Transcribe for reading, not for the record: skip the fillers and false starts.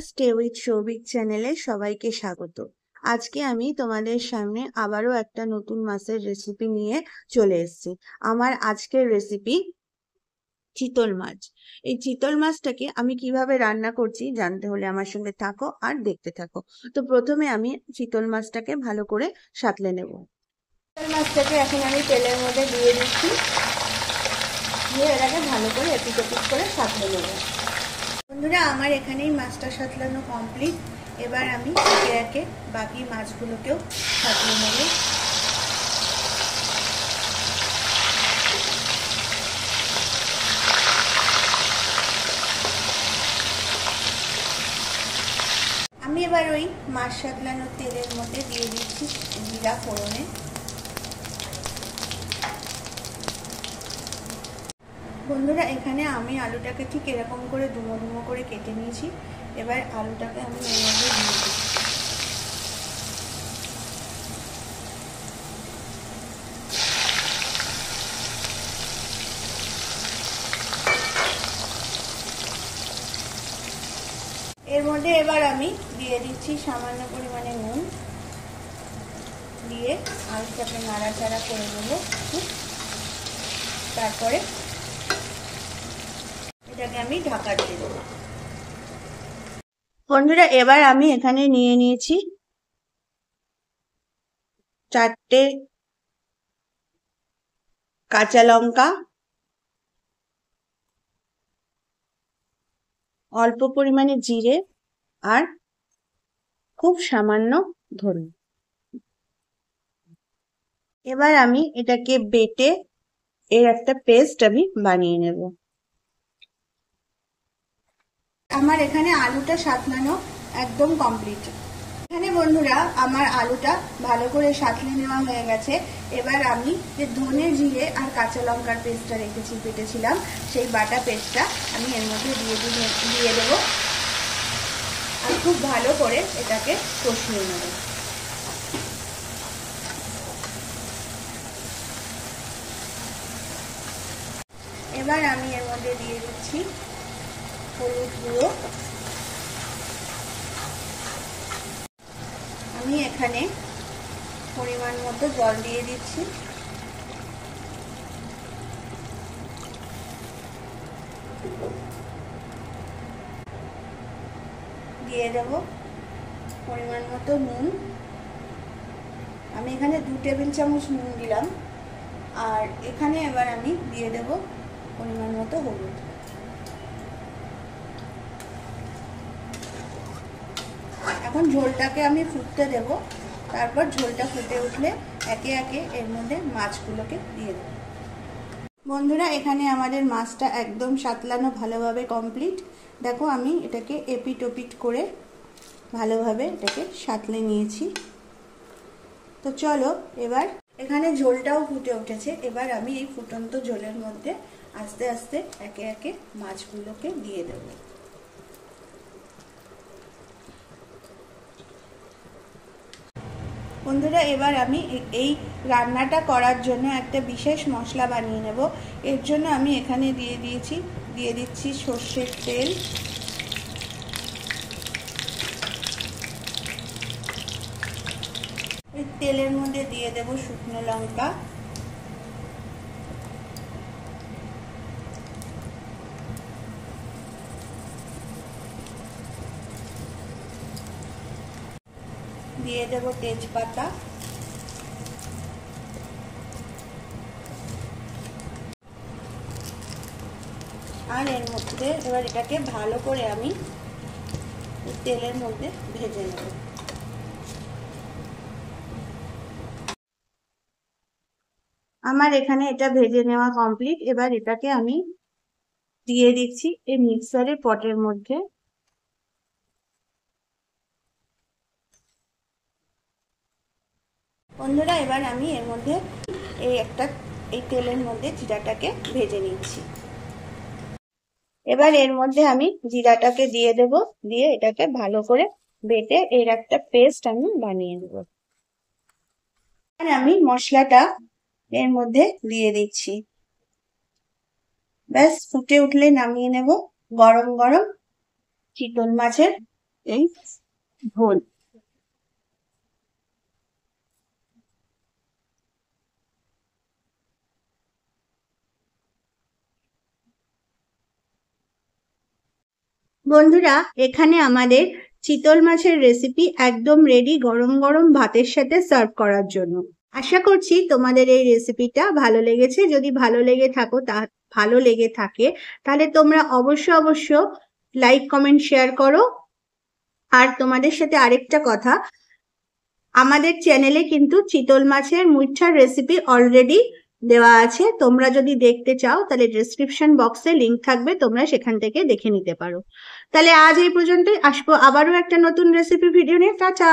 Stay with Souvik চ্যানেলে সবাইকে স্বাগত। আজকে আমি তোমাদের সামনে আবারও একটা নতুন মাছের রেসিপি নিয়ে চলে এসেছি। আমার আজকের রেসিপি চিতল মাছ। এই চিতল মাছটাকে আমি কিভাবে রান্না করছি জানতে হলে আমার সঙ্গে থাকো আর দেখতে থাকো। তো প্রথমে আমি চিতল মাছটাকে ভালো করে সাঁতলে নেব। চিতল মাছটাকে এখন আমি তেলের মধ্যে দিয়ে দিচ্ছি, দিয়ে এটাকে ভালো করে এপিট ওপিট করে সাঁতলে নেব। বন্ধুরা, আমার এখানেই মাছটা সাঁতলানো কমপ্লিট। এবার আমি একে একে বাকি মাছগুলোকেও সাঁতলে নেব। আমি এবার ওই মাছ সাঁতলানো তেলের মধ্যে দিয়ে দিচ্ছি জিরা ফোড়নে। বন্ধুরা, এখানে আমি আলুটাকে ঠিক এরকম করে ডুমো ডুমো করে কেটে নিয়েছি। এবার আলুটাকে আমি এর মধ্যে দিয়ে দিচ্ছি। এর মধ্যে এবার আমি দিয়ে দিচ্ছি সামান্য পরিমাণে নুন, দিয়ে আলুটাকে নাড়াচাড়া করে নেব। তারপরে এটাকে আমি ঢাকা দিয়ে দেবো। বন্ধুরা, এবার আমি এখানে নিয়ে নিয়েছি 4টে কাঁচা লঙ্কা, অল্প পরিমাণে জিরে আর খুব সামান্য ধনে। এবার আমি এটাকে বেটে এর একটা পেস্ট আমি বানিয়ে নেব। আমার এখানে আলুটা সাঁতলানো একদম কমপ্লিট। এখানে বন্ধুরা আমার আলুটা ভালো করে সাঁতলে নেওয়া হয়ে গেছে। এবার আমি যে ধনে জিরে আর কাঁচা লঙ্কার পেস্টটা বেটেছিলাম, সেই বাটা পেস্টটা আমি এর মধ্যে দিয়ে দেবো আর খুব ভালো করে এটাকে কষিয়ে নেব। এবার আমি এর মধ্যে দিয়ে দিচ্ছি হলুদ গুঁড়ো। আমি এখানে পরিমাণ মতো জল দিয়ে দিচ্ছি। দিয়ে দেব পরিমাণ মতো নুন। আমি এখানে 2 টেবিল চামচ নুন দিলাম। আর এখানে এবার আমি দিয়ে দেব পরিমাণ মতো হলুদ। এখন ঝোলটাকে আমি ফুটতে দেব। তারপর ঝোলটা ফুটে উঠলে একে একে এর মধ্যে মাছগুলোকে দিয়ে দেব। বন্ধুরা, এখানে আমাদের মাছটা একদম সাঁতলানো ভালোভাবে কমপ্লিট। দেখো, আমি এটাকে এপিট ওপিট করে ভালোভাবে এটাকে সাঁতলে নিয়েছি। তো চলো, এবার এখানে ঝোলটাও ফুটে উঠেছে। এবার আমি এই ফুটন্ত ঝোলের মধ্যে আস্তে আস্তে একে একে মাছগুলোকে দিয়ে দেব। বন্ধুরা, এবার আমি এই রান্নাটা করার জন্য একটা বিশেষ মশলা বানিয়ে নেব। এর জন্য আমি এখানে দিয়ে দিচ্ছি সর্ষের তেল, এই তেলের মধ্যে দিয়ে দেব শুকনো লঙ্কা, দিয়ে দেব তেজপাতা, আর এর মধ্যে এবার এটাকে ভালো করে আমি তেলের মধ্যে ভেজে নেব। আমার এখানে এটা ভেজে নেওয়া কমপ্লিট। এবার এটাকে আমি দিয়ে দিচ্ছি এই মিক্সারের পটের মধ্যে। বন্ধুরা, এবার আমি এর মধ্যে এই তেলের মধ্যে জিরাটাকে ভেজে নিচ্ছি। এবার এর মধ্যে আমি জিরাটাকে দিয়ে দেব, দিয়ে এটাকে ভালো করে বেটে এর একটা পেস্ট আমি বানিয়ে নেব। আর আমি মশলাটা এর মধ্যে দিয়ে দিচ্ছি। ব্যাস, ফুটে উঠলে নামিয়ে নেব গরম গরম চিতল মাছের এই ঝোল। বন্ধুরা, এখানে আমাদের চিতল মাছের রেসিপি একদম রেডি গরম গরম ভাতের সাথে সার্ভ করার জন্য। আশা করছি তোমাদের এই রেসিপিটা ভালো লেগেছে। যদি ভালো লেগে থাকে তাহলে তোমরা অবশ্য লাইক কমেন্ট শেয়ার করো। আর তোমাদের সাথে আরেকটা কথা, আমাদের চ্যানেলে কিন্তু চিতল মাছের মুইঠার রেসিপি অলরেডি দেওয়া আছে। তোমরা যদি দেখতে চাও তাহলে ডেসক্রিপশন বক্সে লিংক থাকবে, তোমরা সেখান থেকে দেখে নিতে পারো। তাহলে আজ এই পর্যন্তই, আসবো আবারও একটা নতুন রেসিপি ভিডিও নিয়ে। টাটা।